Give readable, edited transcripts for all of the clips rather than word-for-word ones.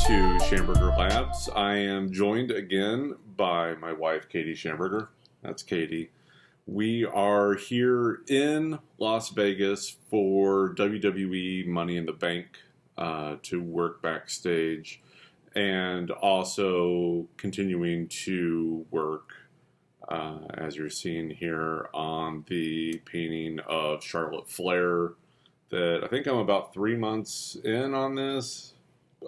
to Schamberger Labs. I am joined again by my wife, Katy Schamberger. That's Katy. We are here in Las Vegas for WWE Money in the Bank to work backstage and also continuing to work, as you're seeing here, on the painting of Charlotte Flair that I think I'm about 3 months in on this.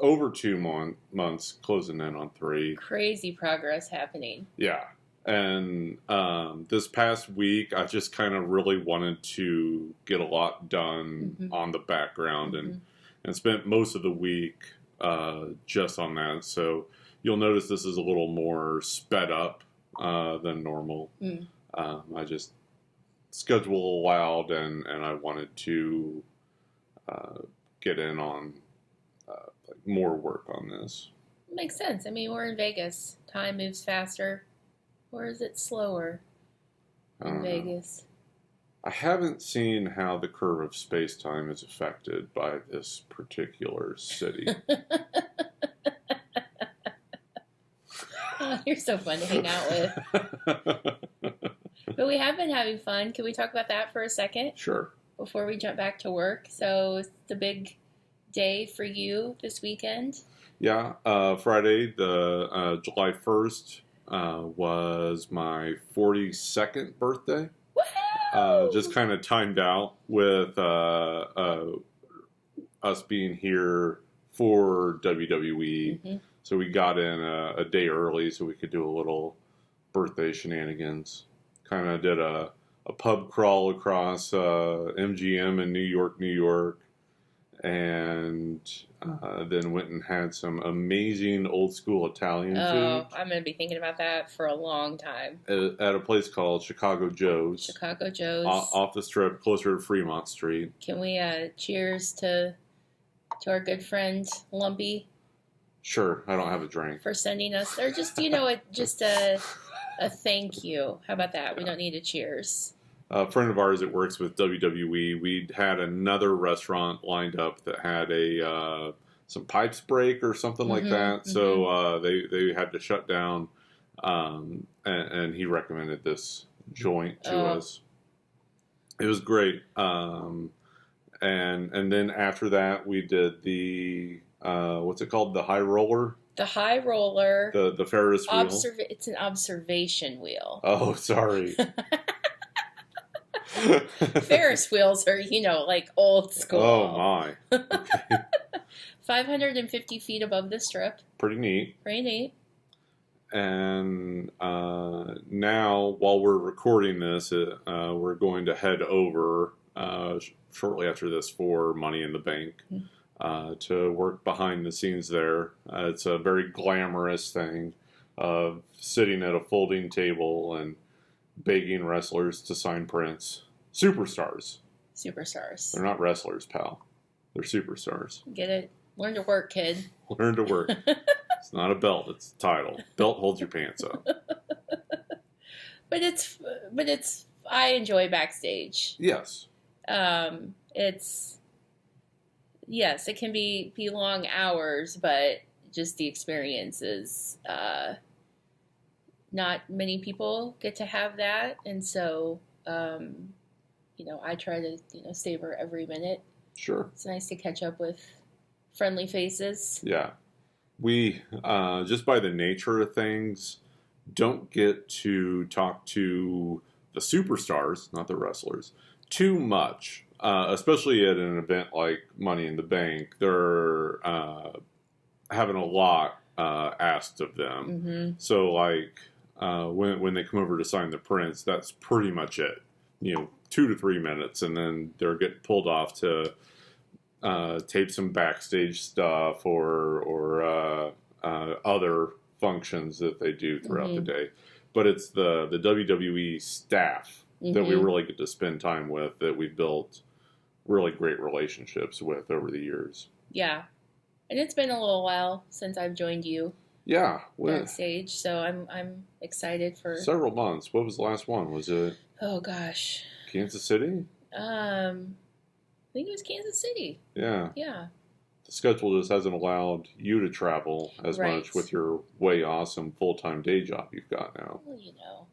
Over 2 months, closing in on 3. Crazy progress happening. Yeah. And this past week, I just kind of really wanted to get a lot done on the background and spent most of the week just on that. So you'll notice this is a little more sped up than normal. I just schedule allowed and I wanted to get in on more work on this. Makes sense. I mean, we're in Vegas. Time moves faster. Or is it slower in Vegas? I haven't seen how the curve of space-time is affected by this particular city. Oh, you're so fun to hang out with. But we have been having fun. Can we talk about that for a second? Sure. Before we jump back to work. So it's the big day for you this weekend? Yeah. Friday, the July 1st, was my 42nd birthday. Woohoo! Just kind of timed out with us being here for WWE. So we got in a day early so we could do a little birthday shenanigans. Kind of did a pub crawl across MGM in New York. And then went and had some amazing old school Italian food. Oh, I'm going to be thinking about that for a long time. At a place called Chicago Joe's. Chicago Joe's. Off the strip, closer to Fremont Street. Can we cheers to our good friend Lumpy? Sure, I don't have a drink. For sending us, or just, just a thank you. How about that? We don't need a cheers. A friend of ours that works with WWE, we'd had another restaurant lined up that had some pipes break or something like that. So they had to shut down, and he recommended this joint to us. It was great. And then after that, we did the what's it called? The high roller. The high roller. The Ferris wheel. It's an observation wheel. Oh, sorry. Ferris wheels are, like old school. Oh, my. Okay. 550 feet above the strip. Pretty neat. Pretty neat. And now, while we're recording this, we're going to head over shortly after this for Money in the Bank to work behind the scenes there. It's a very glamorous thing of sitting at a folding table and begging wrestlers to sign prints. Superstars. They're not wrestlers, pal. They're superstars. Get it? Learn to work, kid. Learn to work. It's not a belt, it's a title. Belt holds your pants up. But I enjoy backstage. Yes. Yes, it can be long hours, but just the experience is, not many people get to have that, and so I try to savor every minute. Sure. It's nice to catch up with friendly faces. Yeah, we just by the nature of things don't get to talk to the superstars, not the wrestlers, too much, especially at an event like Money in the Bank. They're having a lot asked of them, so like. When they come over to sign the prints, that's pretty much it. 2 to 3 minutes, and then they're getting pulled off to tape some backstage stuff or other functions that they do throughout the day. But it's the WWE staff that we really get to spend time with, that we've built really great relationships with over the years. Yeah, and it's been a little while since I've joined you. Yeah, backstage. So I'm excited for several months. What was the last one? Was it? Oh gosh, Kansas City. I think it was Kansas City. Yeah. Yeah. the schedule just hasn't allowed you to travel as Right. much with your way awesome full-time day job you've got now. Well,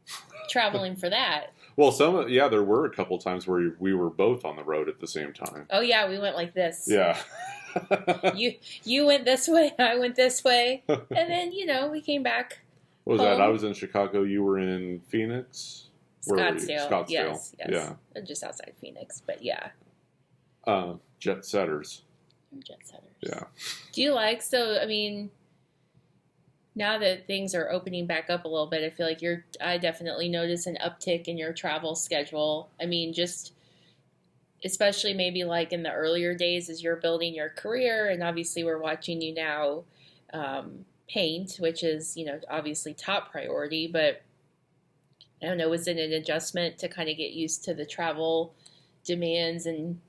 traveling for that. Well, there were a couple times where we were both on the road at the same time. Oh yeah, we went like this. Yeah. You went this way, I went this way, and then we came back. What was home. that? I was in Chicago. You were in Phoenix. Scottsdale. Yes. Yeah. Just outside Phoenix, but yeah. Jet setters. Jet setters. Yeah. Do you like, so, I mean, now that things are opening back up a little bit, I feel like I definitely notice an uptick in your travel schedule. I mean, just, especially maybe like in the earlier days as you're building your career, and obviously we're watching you now paint, which is, obviously top priority, but I don't know, was it an adjustment to kind of get used to the travel demands and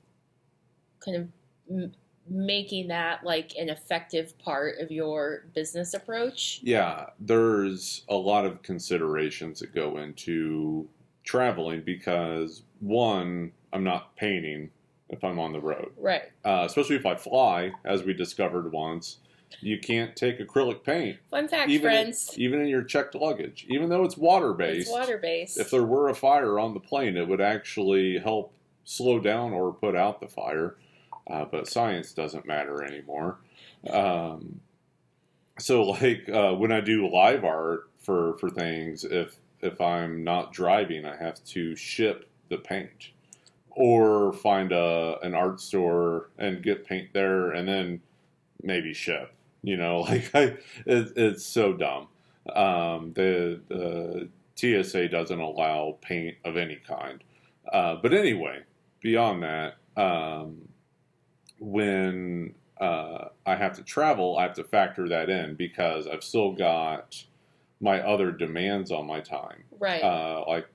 kind of making that like an effective part of your business approach? Yeah, there's a lot of considerations that go into traveling because, one, I'm not painting if I'm on the road. Right. Especially if I fly, as we discovered once. You can't take acrylic paint. Fun fact, friends. Even in your checked luggage. Even though it's water-based. It's water-based. If there were a fire on the plane, it would actually help slow down or put out the fire. But science doesn't matter anymore. So, like, when I do live art for things, if I'm not driving, I have to ship the paint. Or find an art store and get paint there and then maybe ship. It's so dumb. The TSA doesn't allow paint of any kind. But anyway, beyond that, when I have to travel, I have to factor that in because I've still got my other demands on my time. Right. Like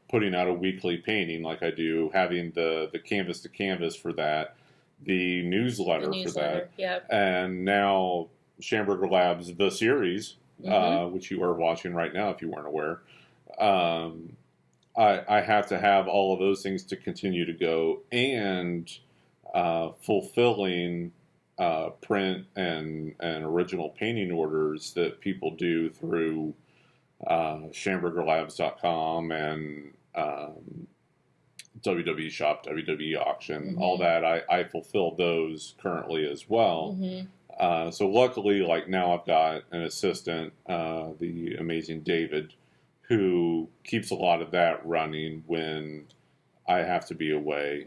putting out a weekly painting like I do, having the canvas to canvas for that, the newsletter for that. Yep. And now Schamberger Labs, the series, which you are watching right now if you weren't aware. I have to have all of those things to continue to go and fulfilling print and original painting orders that people do through SchambergerLabs.com and WWE Shop, WWE Auction, all that. I fulfill those currently as well. So luckily, like now I've got an assistant, the amazing David, who keeps a lot of that running when I have to be away.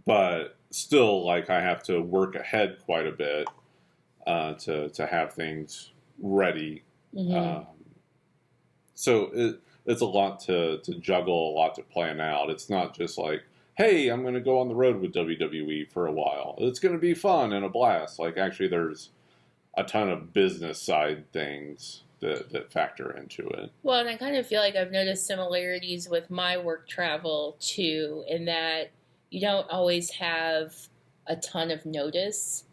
But still, like I have to work ahead quite a bit to have things ready. So it's a lot to juggle, a lot to plan out. It's not just like, hey, I'm going to go on the road with WWE for a while. It's going to be fun and a blast. Like, actually, there's a ton of business side things that factor into it. Well, and I kind of feel like I've noticed similarities with my work travel, too, in that you don't always have a ton of notice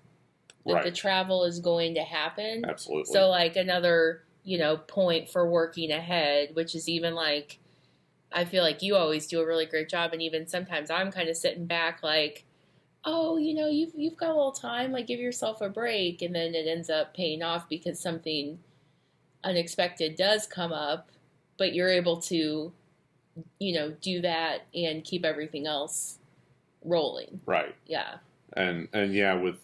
that the travel is going to happen. Absolutely. So, like, another, point for working ahead, which is even like, I feel like you always do a really great job, and even sometimes I'm kind of sitting back like, oh, you've got a little time, like give yourself a break, and then it ends up paying off because something unexpected does come up, but you're able to, do that and keep everything else rolling. Right. Yeah. And yeah, with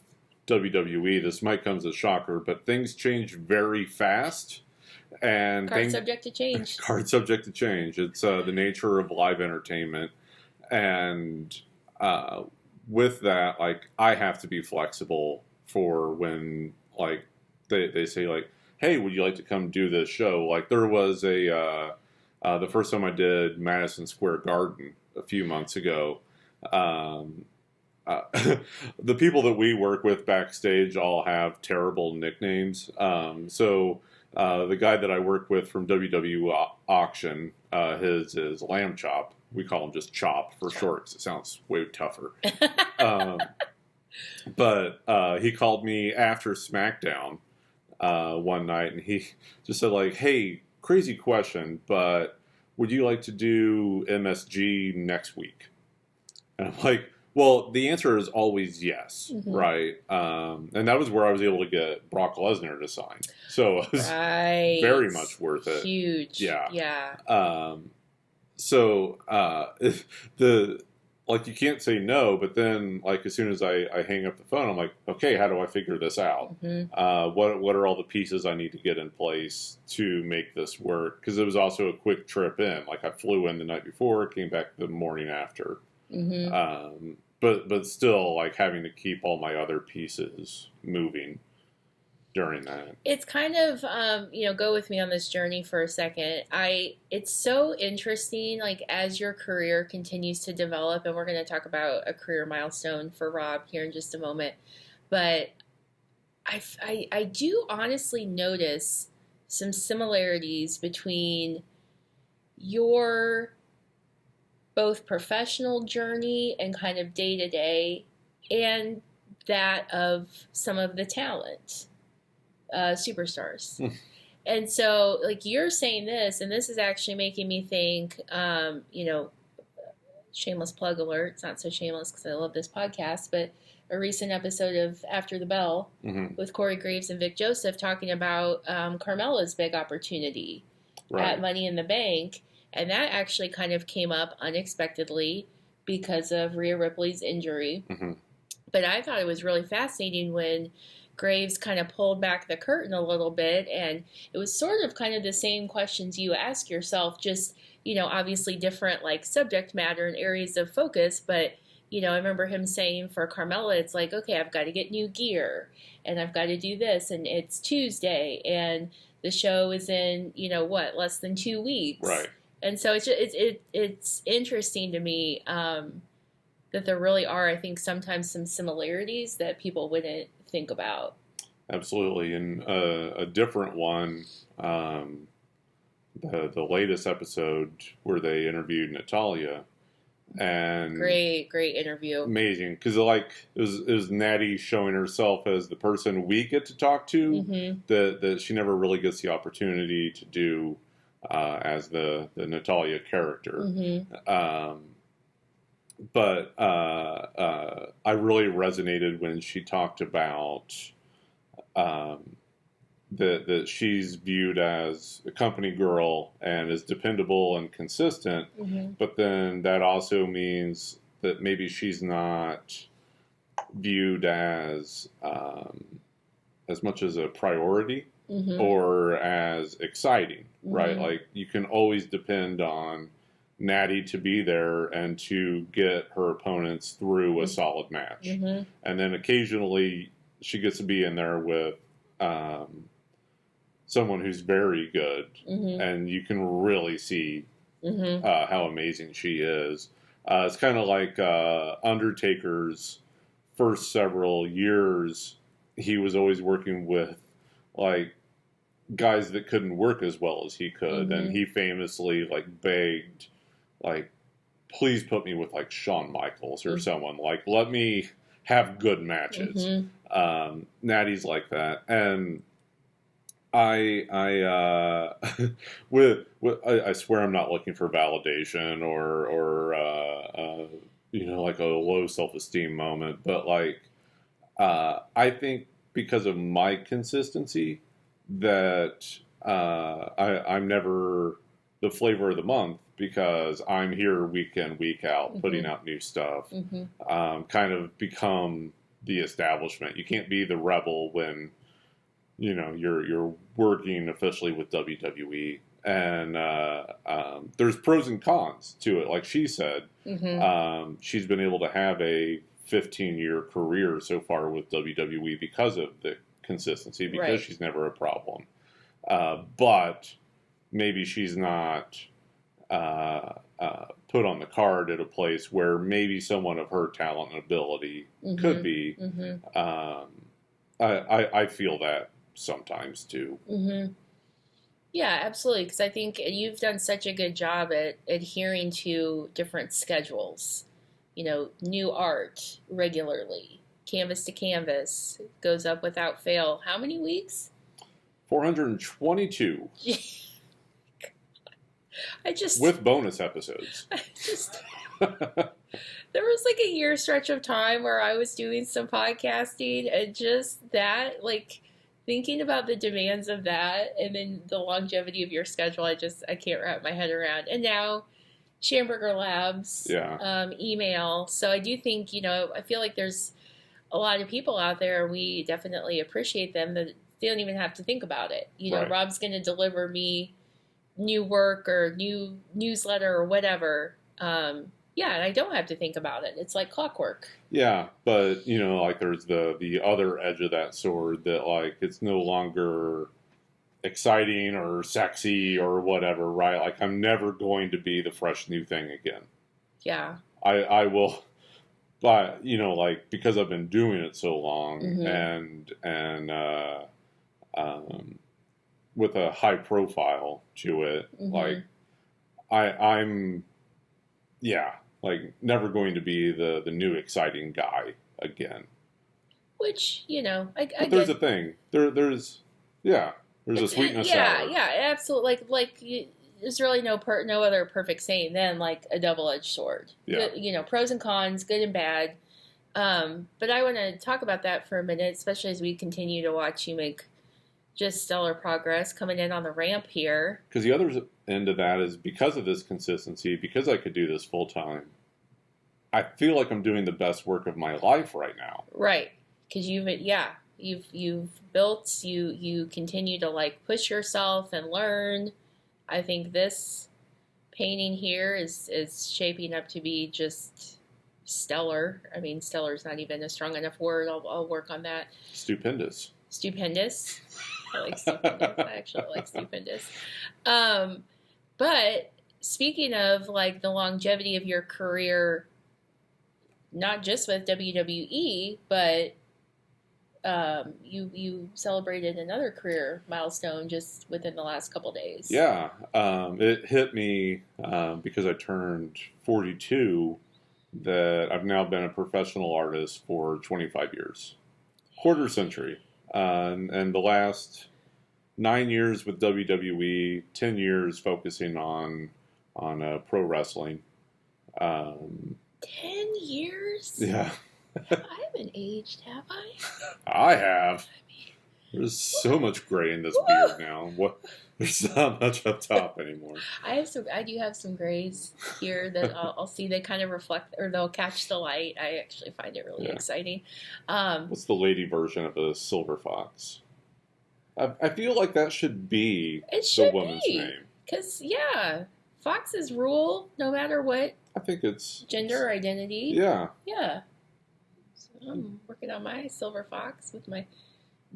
WWE, this might come as a shocker, but things change very fast. And Card subject to change. Card subject to change. It's the nature of live entertainment. And with that, like, I have to be flexible for when, like, they say, like, hey, would you like to come do this show? Like, there was the first time I did Madison Square Garden a few months ago. The people that we work with backstage all have terrible nicknames. So the guy that I work with from WWE Auction, his is Lamb Chop. We call him just Chop for short because it sounds way tougher. But he called me after SmackDown one night, and he just said, like, hey, crazy question, but would you like to do MSG next week? And I'm like, Well, the answer is always yes, Mhm. right? And that was where I was able to get Brock Lesnar to sign. So it was Right. very much worth it. Huge. Yeah. Yeah. So like you can't say no, but then like as soon as I hang up the phone, I'm like, okay, how do I figure this out? Mhm. What are all the pieces I need to get in place to make this work? Because it was also a quick trip in. Like I flew in the night before, came back the morning after. Mhm. But still, like having to keep all my other pieces moving during that. It's kind of go with me on this journey for a second. It's so interesting, like as your career continues to develop, and we're going to talk about a career milestone for Rob here in just a moment. But I do honestly notice some similarities between your both professional journey and kind of day to day, and that of some of the talent superstars. And so, like you're saying this, and this is actually making me think, shameless plug alert. It's not so shameless because I love this podcast, but a recent episode of After the Bell with Corey Graves and Vic Joseph talking about Carmella's big opportunity at Money in the Bank. And that actually kind of came up unexpectedly because of Rhea Ripley's injury. But I thought it was really fascinating when Graves kind of pulled back the curtain a little bit, and it was sort of kind of the same questions you ask yourself, just, obviously different like subject matter and areas of focus. But, I remember him saying for Carmella, it's like, okay, I've got to get new gear and I've got to do this, and it's Tuesday and the show is in, less than 2 weeks. Right. And so it's interesting to me that there really are, I think, sometimes some similarities that people wouldn't think about. Absolutely. And a different one, the latest episode where they interviewed Natalya. And great interview. Amazing. Because it was Natty showing herself as the person we get to talk to that she never really gets the opportunity to do as the Natalya character. But I really resonated when she talked about that she's viewed as a company girl and is dependable and consistent, but then that also means that maybe she's not viewed as much as a priority or as exciting, right? Like you can always depend on Natty to be there and to get her opponents through a solid match. And then occasionally she gets to be in there with someone who's very good, and you can really see how amazing she is. It's kind of like Undertaker's first several years. He was always working with like guys that couldn't work as well as he could, and he famously like begged, like, please put me with like Shawn Michaels or someone, like let me have good matches. Natty's like that, and I swear I'm not looking for validation or like a low self-esteem moment, but like I think because of my consistency that I'm never the flavor of the month because I'm here week in, week out, putting out new stuff. Kind of become the establishment. You can't be the rebel when you're working officially with WWE, and there's pros and cons to it. Like she said, she's been able to have a 15-year career so far with WWE because of the consistency, because she's never a problem. But maybe she's not put on the card at a place where maybe someone of her talent and ability could be. I feel that sometimes too. Yeah, absolutely. Because I think you've done such a good job at adhering to different schedules. New art regularly, canvas to canvas, goes up without fail. How many weeks? 422. I just with bonus episodes. There was like a year stretch of time where I was doing some podcasting and just that, like thinking about the demands of that and then the longevity of your schedule, I can't wrap my head around. And now Schamberger Labs, Yeah. email. So I do think, I feel like there's a lot of people out there, and we definitely appreciate them, that they don't even have to think about it. Right. Rob's going to deliver me new work or new newsletter or whatever. Yeah, and I don't have to think about it. It's like clockwork. Yeah, but like there's the other edge of that sword that like it's no longer exciting or sexy or whatever, right? Like I'm never going to be the fresh new thing again. Yeah. I will, but like because I've been doing it so long and with a high profile to it, like I'm yeah, like never going to be the new exciting guy again. Which, I but there's a thing. There's a sweetness. Yeah, absolutely. There's really no other perfect saying than like a double-edged sword. Yeah. Good, pros and cons, good and bad. But I want to talk about that for a minute, especially as we continue to watch you make just stellar progress coming in on the ramp here. Because the other end of that is because of this consistency, because I could do this full time, I feel like I'm doing the best work of my life right now. Right. Because you've built, you continue to like push yourself and learn. I think this painting here is shaping up to be just stellar. I mean, stellar is not even a strong enough word. I'll work on that. Stupendous. Stupendous. I like stupendous. I actually like stupendous. But speaking of like the longevity of your career, not just with WWE, but you celebrated another career milestone just within the last couple days. Yeah, it hit me because I turned 42 that I've now been a professional artist for 25 years, quarter century, and the last 9 years with WWE, 10 years focusing on pro wrestling. 10 years? Yeah. I haven't aged, have I? I have. There's so much gray in this beard now. There's not much up top anymore. I do have some grays here that I'll see. They kind of reflect, or they'll catch the light. I actually find it really exciting. What's the lady version of a silver fox? I feel like that should be the woman's name. Because, foxes rule no matter what. I think it's gender or identity. Yeah. Yeah. So I'm working on my silver fox with my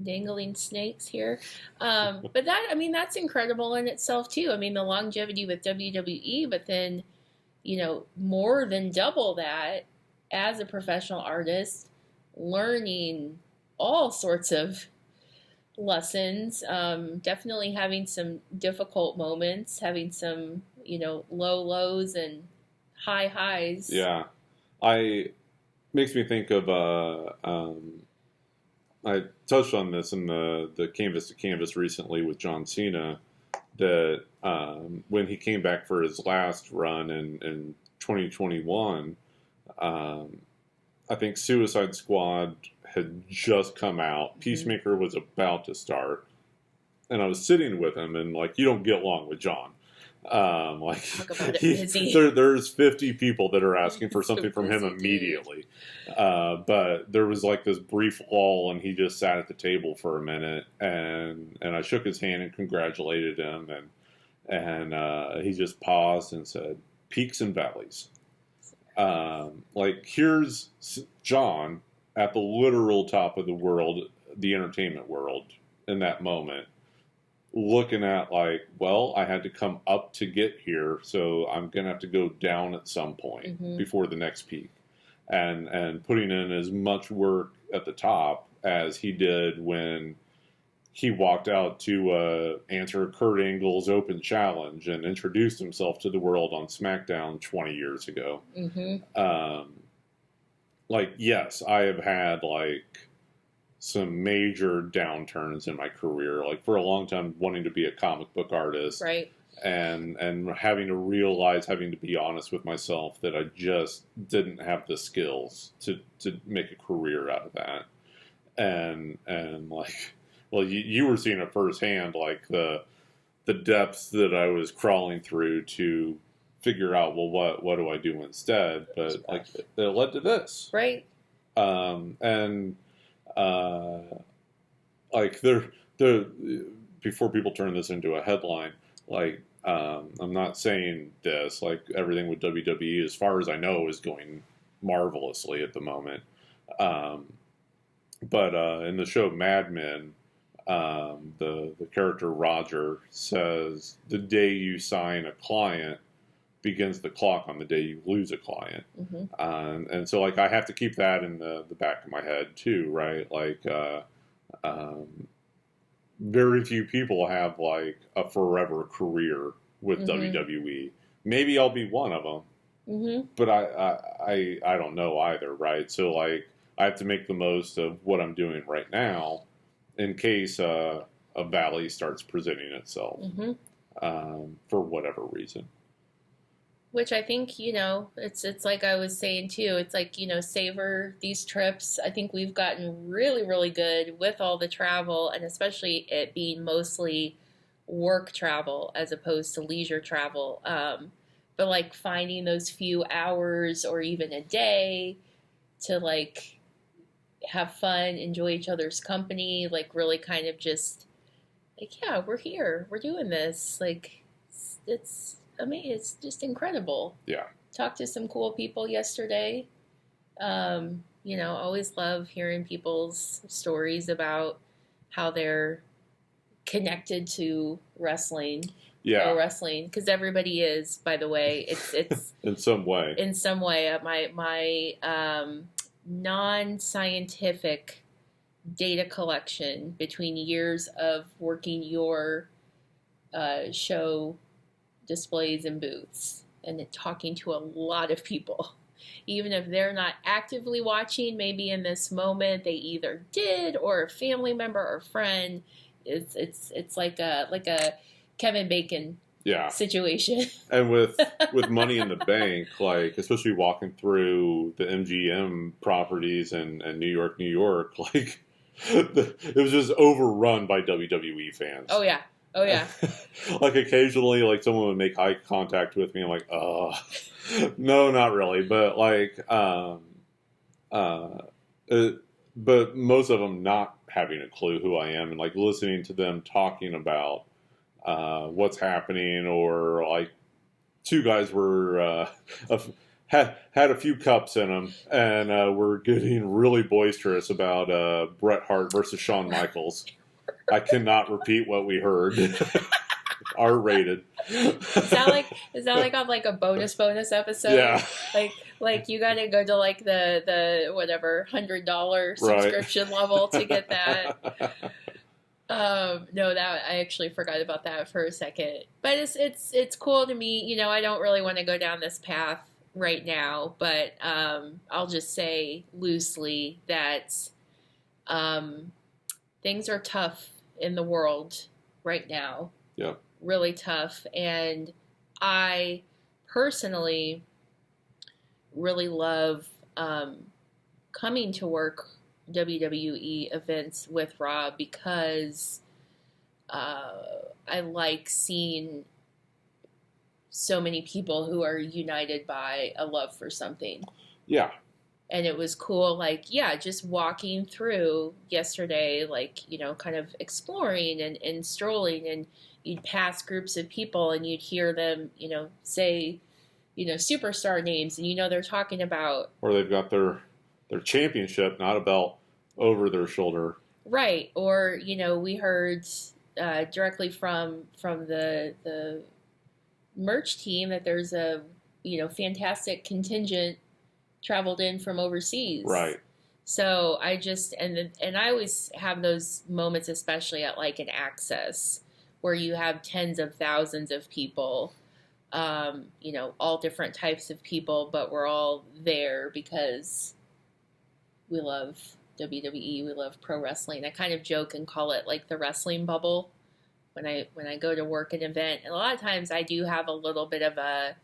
dangling snakes here. But that's incredible in itself too. I mean, the longevity with WWE, but then, more than double that as a professional artist, learning all sorts of lessons, definitely having some difficult moments, having some, low lows and high highs. Yeah. Makes me think of I touched on this in the Canvas to Canvas recently with John Cena, that when he came back for his last run in 2021, I think Suicide Squad had just come out. Peacemaker was about to start. And I was sitting with him, and you don't get along with John. Talk about it, there's 50 people that are asking for something from him immediately. But there was this brief lull, and he just sat at the table for a minute, and I shook his hand and congratulated him, and he just paused and said, "Peaks and valleys." Here's John at the literal top of the world, the entertainment world, in that moment, looking at I had to come up to get here, so I'm gonna have to go down at some point before the next peak, and putting in as much work at the top as he did when he walked out to answer Kurt Angle's open challenge and introduced himself to the world on SmackDown 20 years ago. Yes, I have had some major downturns in my career. For a long time, wanting to be a comic book artist, right? and having to realize, having to be honest with myself that I just didn't have the skills to make a career out of that. And like, well, you were seeing it firsthand, like the depths that I was crawling through to figure out, well, what do I do instead? But like, it led to this, Right. And like the before people turn this into a headline, like I'm not saying this, like everything with WWE, as far as I know, is going marvelously at the moment. But in the show Mad Men, the character Roger says the day you sign a client begins the clock on the day you lose a client. And so like I have to keep that in the back of my head too, right? Like very few people have like a forever career with WWE. Maybe I'll be one of them, but I don't know either, right? So like I have to make the most of what I'm doing right now in case a valley starts presenting itself for whatever reason. Which I think, it's like I was saying too, it's like, savor these trips. I think we've gotten really, really good with all the travel, and especially it being mostly work travel as opposed to leisure travel. But like finding those few hours or even a day to like have fun, enjoy each other's company, like really kind of just like, yeah, we're here, we're doing this. Like it's just incredible. Yeah. Talked to some cool people yesterday. Always love hearing people's stories about how they're connected to wrestling. Yeah. Pro wrestling, because everybody is, by the way. It's in some way. In some way. My non-scientific data collection between years of working your show displays and booths and talking to a lot of people, even if they're not actively watching, maybe in this moment they either did or a family member or friend. It's like a Kevin Bacon situation. And with Money in the Bank, like especially walking through the MGM properties and New York, like it was just overrun by WWE fans. Oh yeah. Like occasionally, like someone would make eye contact with me. I'm like, no, not really. But like, but most of them not having a clue who I am, and like listening to them talking about what's happening, or like two guys were had a few cups in them, and were getting really boisterous about Bret Hart versus Shawn Michaels. I cannot repeat what we heard. R-rated. Is that like on like a bonus episode? Yeah. Like you got to go to like the whatever $100 subscription level to get that. No, that I actually forgot about that for a second. But it's cool to me. I don't really want to go down this path right now, but I'll just say loosely that things are tough in the world right now. Yeah. Really tough. And I personally really love coming to work WWE events with Rob because I like seeing so many people who are united by a love for something. Yeah. And it was cool, like, just walking through yesterday, like, kind of exploring and strolling, and you'd pass groups of people and you'd hear them, say, superstar names, and they're talking about... Or they've got their championship, not a belt, over their shoulder. Right. Or, we heard directly from the merch team that there's a, fantastic contingent traveled in from overseas. Right. So I just, and I always have those moments, especially at like an Access, where you have tens of thousands of people, all different types of people, but we're all there because we love WWE, we love pro wrestling. I kind of joke and call it like the wrestling bubble, when I go to work an event, and a lot of times I do have a little bit of a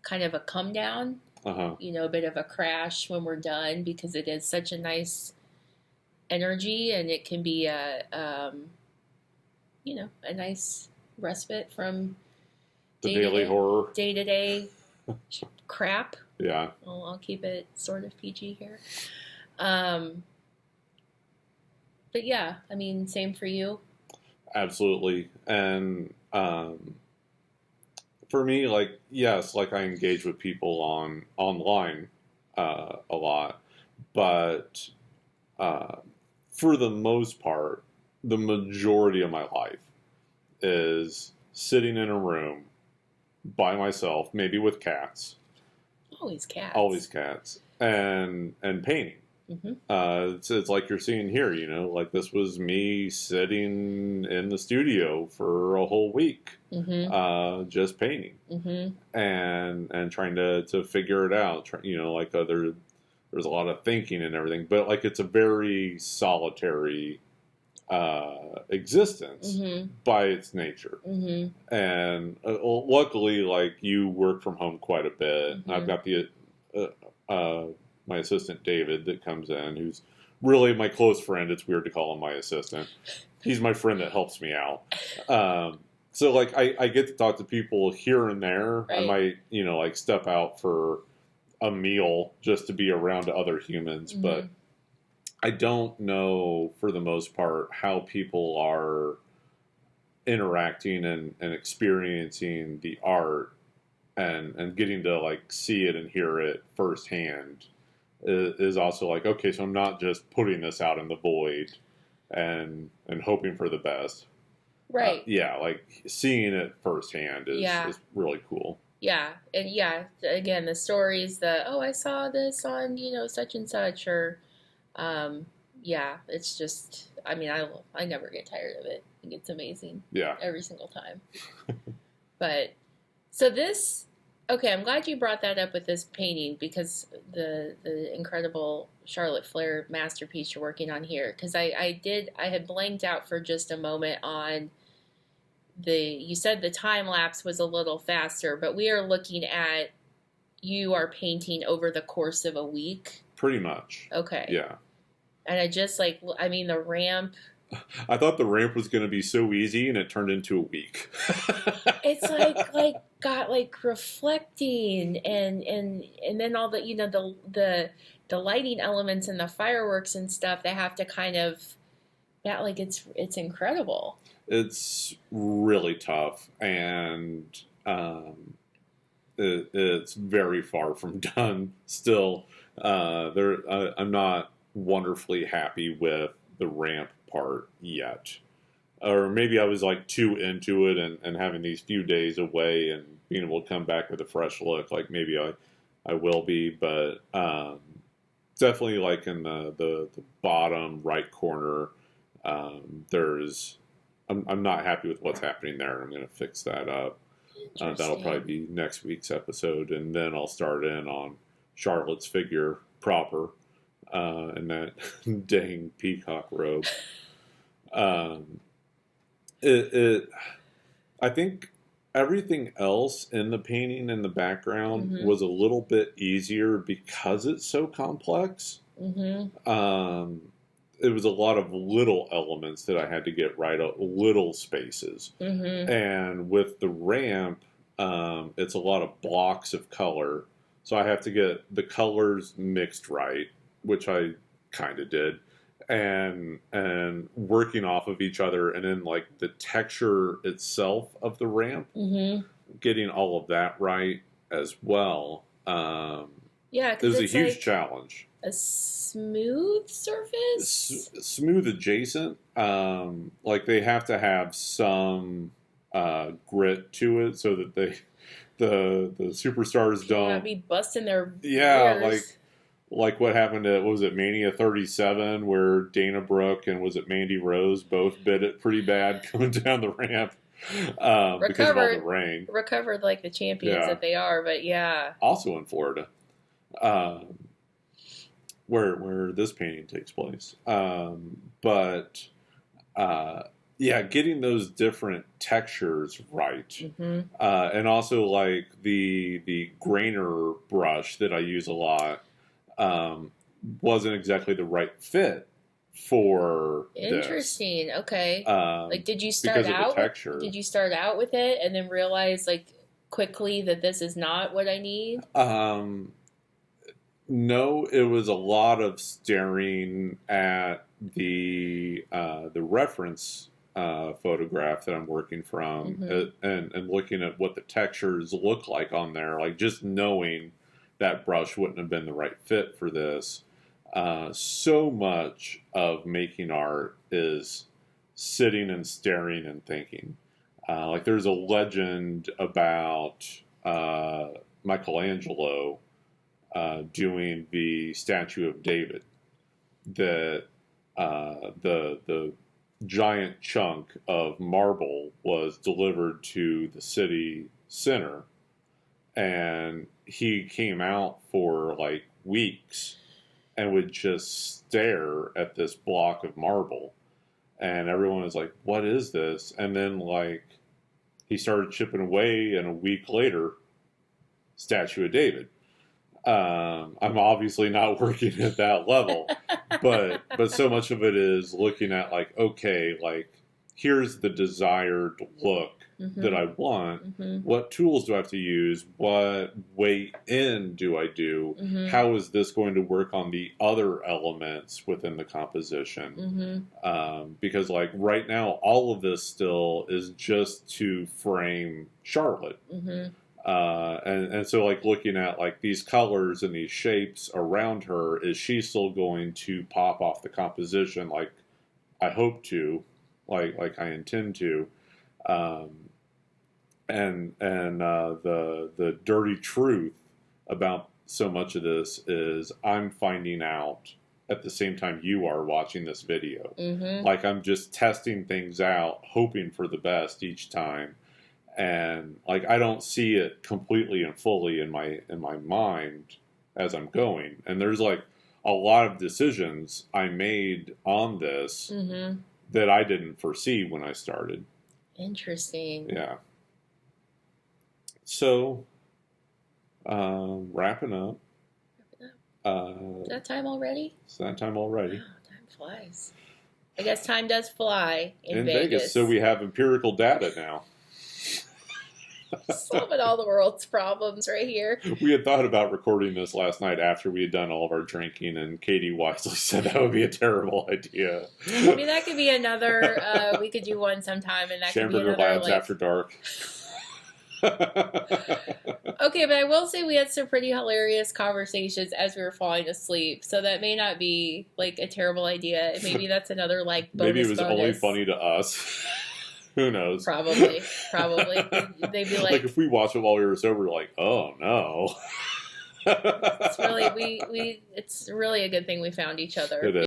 kind of a come down, Uh-huh. a bit of a crash when we're done, because it is such a nice energy, and it can be a nice respite from The daily horror. day to day crap. Yeah. Well, I'll keep it sort of PG here. But yeah, I mean, same for you. Absolutely. And for me, like, yes, like I engage with people online a lot, but for the most part, the majority of my life is sitting in a room by myself, maybe with cats. Always cats. And painting. Mm-hmm. It's like you're seeing here, like this was me sitting in the studio for a whole week, just painting, and trying to figure it out. There's a lot of thinking and everything, but like it's a very solitary existence by its nature. And luckily, like you work from home quite a bit. I've got the my assistant David that comes in, who's really my close friend. It's weird to call him my assistant. He's my friend that helps me out. So like I get to talk to people here and there. Right. I might like step out for a meal just to be around other humans, but I don't know for the most part how people are interacting and experiencing the art and getting to like see it and hear it firsthand is also like, okay, so I'm not just putting this out in the void and hoping for the best. Right. Yeah, like seeing it firsthand is really cool. Yeah, and again, the stories, I saw this on, such and such, or, it's just, I mean, I never get tired of it. I think it's amazing. Yeah. Every single time. But, so I'm glad you brought that up with this painting, because the incredible Charlotte Flair masterpiece you're working on here, because I had blanked out for just a moment on you said the time lapse was a little faster, but we are looking at you are painting over the course of a week. Pretty much. Okay. Yeah. And the ramp. I thought the ramp was going to be so easy, and it turned into a week. It's got reflecting and then all the lighting elements and the fireworks and stuff. They have to kind of it's incredible. It's really tough, and it's very far from done still. I'm not wonderfully happy with the ramp part yet. Or maybe I was like too into it and having these few days away and being able to come back with a fresh look. Like maybe I will be, but definitely like in the bottom right corner, I'm not happy with what's happening there. I'm going to fix that up. That'll probably be next week's episode, and then I'll start in on Charlotte's figure proper, and that dang peacock robe. I think everything else in the painting in the background was a little bit easier because it's so complex. It was a lot of little elements that I had to get right, little spaces. And with the ramp, it's a lot of blocks of color. So I have to get the colors mixed right, which I kind of did. And working off of each other, and then like the texture itself of the ramp, getting all of that right as well. It was a huge challenge. A smooth surface? Smooth adjacent. Like they have to have some grit to it so that the superstars don't be busting their ears. Like what happened at, what was it, Mania 37, where Dana Brooke and was it Mandy Rose both bit it pretty bad coming down the ramp because of all the rain. Recovered like the champions that they are, but yeah. Also in Florida, where this painting takes place. Yeah, getting those different textures right, Mm-hmm. and also like the grainer brush that I use a lot wasn't exactly the right fit for Interesting. this. Okay. Like, did you start Because of the out? texture. Did you start out with it and then realize like quickly that this is not what I need? No, it was a lot of staring at the reference photograph that I'm working from, and looking at what the textures look like on there. Like just knowing that brush wouldn't have been the right fit for this. So much of making art is sitting and staring and thinking. Like there's a legend about Michelangelo doing the statue of David. That the giant chunk of marble was delivered to the city center, and he came out for like weeks and would just stare at this block of marble, and everyone was like, "What is this?" And then like he started chipping away, and a week later, statue of David. I'm obviously not working at that level, but so much of it is looking at like, okay, like here's the desired look that I want. What tools do I have to use? What way in do I do? How is this going to work on the other elements within the composition? Because like right now, all of this still is just to frame Charlotte. And so like looking at like these colors and these shapes around her, is she still going to pop off the composition like I hope to, like I intend to? The dirty truth about so much of this is I'm finding out at the same time you are watching this video. Like I'm just testing things out, hoping for the best each time. And like I don't see it completely and fully in my mind as I'm going. And there's like a lot of decisions I made on this that I didn't foresee when I started. Interesting. Yeah. So, wrapping up. Is that time already? It's that time already. Wow, time flies. I guess time does fly in Vegas. So we have empirical data now. Solving all the world's problems right here. We had thought about recording this last night after we had done all of our drinking, and Katie wisely said that would be a terrible idea. I mean, that could be another, we could do one sometime, and that could be Schamberger another, Labs like... After Dark. Okay, but I will say we had some pretty hilarious conversations as we were falling asleep, so that may not be, like, a terrible idea. Maybe that's another, like, bonus. Maybe it was only funny to us. Who knows? Probably. They'd be like if we watched it while we were sober, like, oh no. It's really it's really a good thing we found each other. It is.